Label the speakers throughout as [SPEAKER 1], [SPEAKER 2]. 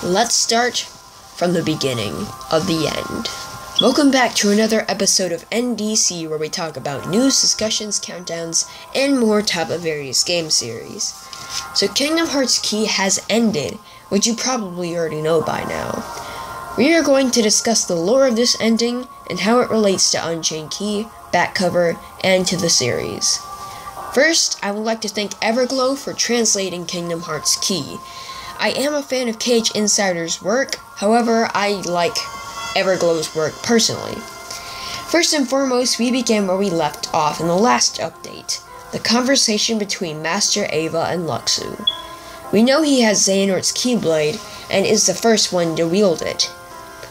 [SPEAKER 1] Let's start from the beginning of the end. Welcome back to another episode of NDC, where we talk about news, discussions, countdowns, and more type of various game series. So Kingdom Hearts Key has ended, which you probably already know by now. We are going to discuss the lore of this ending and how it relates to Unchained Key, back cover, and to the series. First, I would like to thank Everglow for translating Kingdom Hearts Key. I am a fan of KH Insider's work, however, I like Everglow's work personally. First and foremost, we begin where we left off in the last update, the conversation between Master Ava and Luxu. We know he has Xehanort's Keyblade, and is the first one to wield it.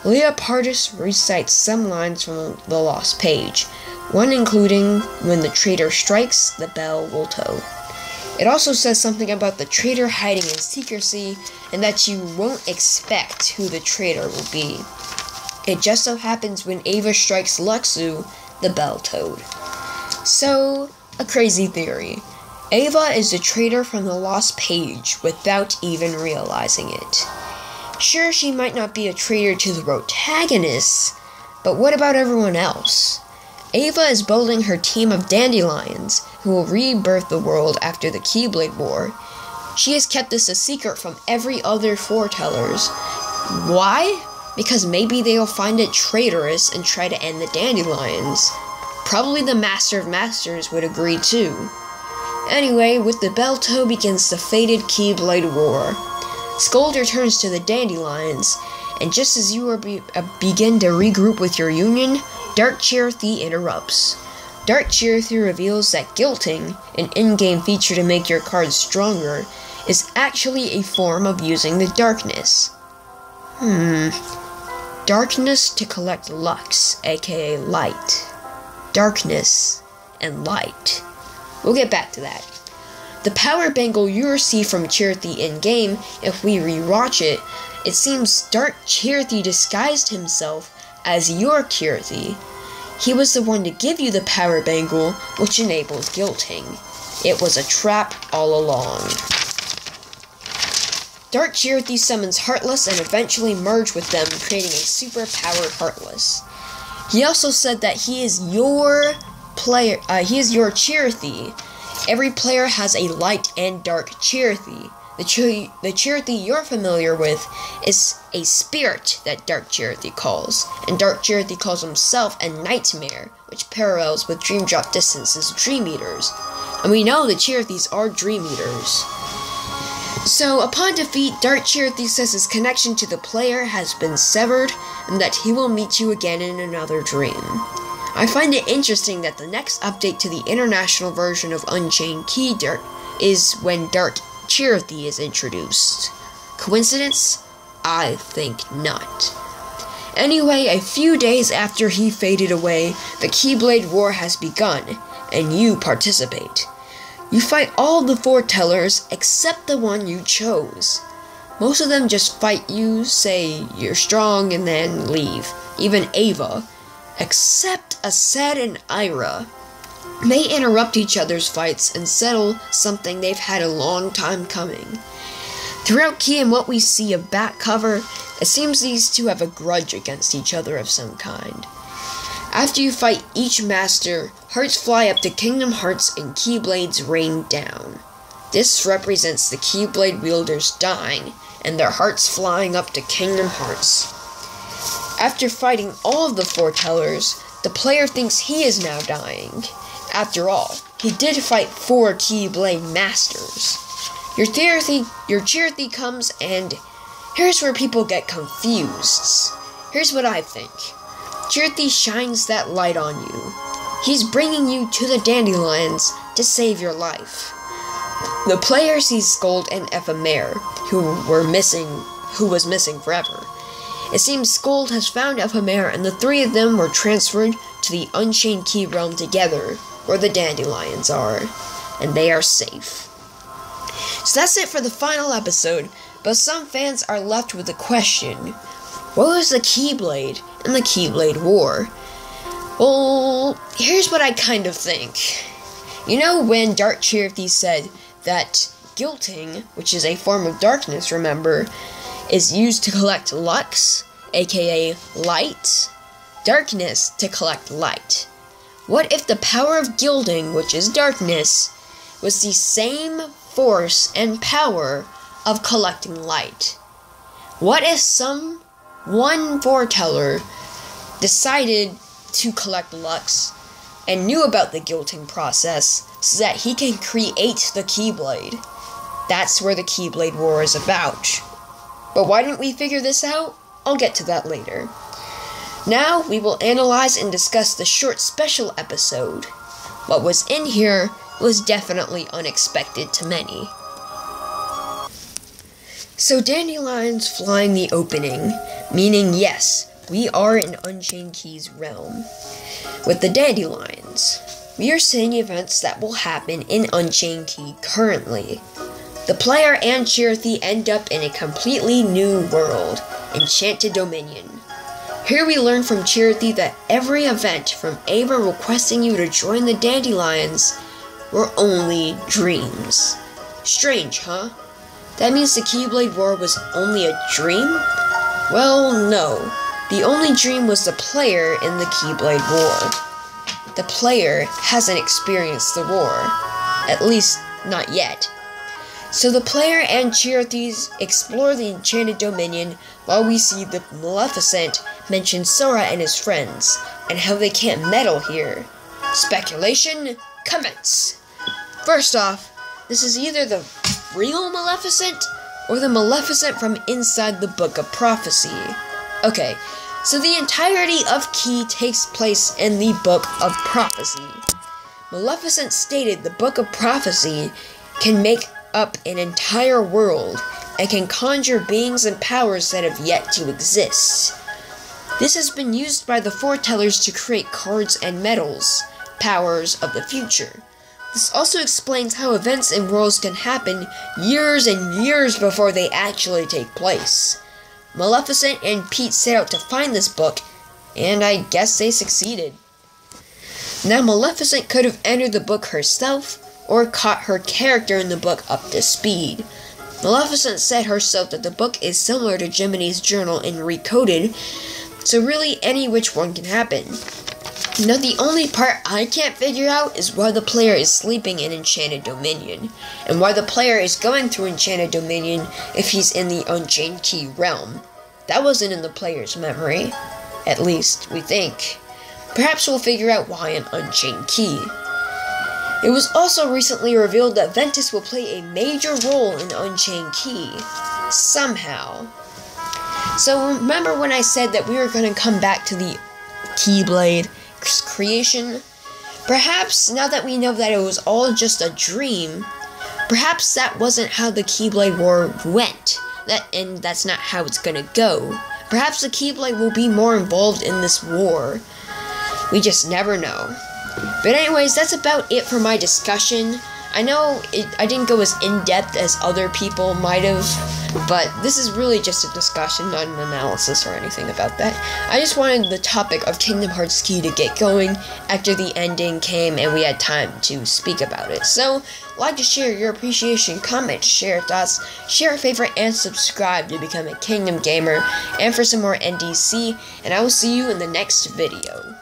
[SPEAKER 1] Leah Pardus recites some lines from the Lost Page, one including, "When the traitor strikes, the bell will toll." It also says something about the traitor hiding in secrecy, and that you won't expect who the traitor will be. It just so happens when Ava strikes Luxu, the bell tolled. So, a crazy theory. Ava is the traitor from the Lost Page without even realizing it. Sure, she might not be a traitor to the protagonists, but what about everyone else? Ava is building her team of dandelions, who will rebirth the world after the Keyblade War. She has kept this a secret from every other foretellers. Why? Because maybe they'll find it traitorous and try to end the dandelions. Probably the Master of Masters would agree too. Anyway, with the bell toll begins the fated Keyblade War. Scold returns to the dandelions, and just as you begin to regroup with your union, Dark Chirithy interrupts. Dark Chirithy reveals that guilting, an in-game feature to make your cards stronger, is actually a form of using the darkness. Darkness to collect Lux, aka light. Darkness and light. We'll get back to that. The power bangle you receive from Chirithy in-game, if we rewatch it, it seems Dark Chirithy disguised himself as your Chirithy. He was the one to give you the power bangle, which enables guilting. It was a trap all along. Dark Chirithy summons Heartless and eventually merge with them, creating a super-powered Heartless. He also said that he is your Chirithy. Every player has a light and dark Chirithy. The Chirithy you're familiar with is a spirit that Dark Chirithy calls, and Dark Chirithy calls himself a nightmare, which parallels with Dream Drop Distance's Dream Eaters. And we know the Chirithys are Dream Eaters. So, upon defeat, Dark Chirithy says his connection to the player has been severed, and that he will meet you again in another dream. I find it interesting that the next update to the international version of Unchained Key is when Dark Chirithy is introduced. Coincidence? I think not. Anyway, a few days after he faded away, the Keyblade War has begun, and you participate. You fight all the foretellers except the one you chose. Most of them just fight you, say you're strong, and then leave. Even Ava. Except Aced and Ira. They interrupt each other's fights and settle something they've had a long time coming. Throughout Key and what we see of back cover, it seems these two have a grudge against each other of some kind. After you fight each master, hearts fly up to Kingdom Hearts and Keyblades rain down. This represents the Keyblade wielders dying, and their hearts flying up to Kingdom Hearts. After fighting all of the foretellers, the player thinks he is now dying. After all, he did fight 4 Keyblade Masters. Your Chirithy comes, and here's where people get confused. Here's what I think. Chirithy shines that light on you. He's bringing you to the dandelions to save your life. The player sees Scold and Ephemer, who was missing forever. It seems Scold has found Ephemer, and the 3 of them were transferred to the Unchained Key realm together, where the dandelions are, and they are safe. So that's it for the final episode, but some fans are left with the question, what was the Keyblade in the Keyblade War? Well, here's what I kind of think. You know when Dark Chirithy said that guilting, which is a form of darkness, remember, is used to collect lux, aka light, darkness to collect light. What if the power of gilding, which is darkness, was the same force and power of collecting light? What if one foreteller decided to collect lux and knew about the gilding process so that he can create the Keyblade? That's where the Keyblade War is about. But why didn't we figure this out? I'll get to that later. Now we will analyze and discuss the short special episode. What was in here was definitely unexpected to many. So Dandelion's flying the opening, meaning yes, we are in Unchained Key's realm. With the Dandelions, we are seeing events that will happen in Unchained Key currently. The player and Chirithy end up in a completely new world, Enchanted Dominion. Here we learn from Chirithy that every event from Ava requesting you to join the Dandelions were only dreams. Strange, huh? That means the Keyblade War was only a dream? Well, no. The only dream was the player in the Keyblade War. The player hasn't experienced the war. At least, not yet. So the player and Chirithy explore the Enchanted Dominion while we see the Maleficent mention Sora and his friends, and how they can't meddle here. Speculation, commence! First off, this is either the real Maleficent or the Maleficent from inside the Book of Prophecy. Okay, so the entirety of Key takes place in the Book of Prophecy. Maleficent stated the Book of Prophecy can make up an entire world and can conjure beings and powers that have yet to exist. This has been used by the foretellers to create cards and medals, powers of the future. This also explains how events and worlds can happen years and years before they actually take place. Maleficent and Pete set out to find this book, and I guess they succeeded. Now Maleficent could have entered the book herself, or caught her character in the book up to speed. Maleficent said herself that the book is similar to Jiminy's journal in Recoded, so really any which one can happen. Now the only part I can't figure out is why the player is sleeping in Enchanted Dominion, and why the player is going through Enchanted Dominion if he's in the Unchained Key realm. That wasn't in the player's memory. At least, we think. Perhaps we'll figure out why in Unchained Key. It was also recently revealed that Ventus will play a major role in Unchained Key. Somehow. So remember when I said that we were going to come back to the Keyblade creation? Perhaps, now that we know that it was all just a dream, perhaps that wasn't how the Keyblade War went. And that's not how it's going to go. Perhaps the Keyblade will be more involved in this war. We just never know. But anyways, that's about it for my discussion. I know I didn't go as in-depth as other people might have, but this is really just a discussion, not an analysis or anything about that. I just wanted the topic of Kingdom Hearts Key to get going after the ending came and we had time to speak about it. So, like to share your appreciation, comment, share thoughts, share a favorite, and subscribe to become a Kingdom Gamer, and for some more NDC, and I will see you in the next video.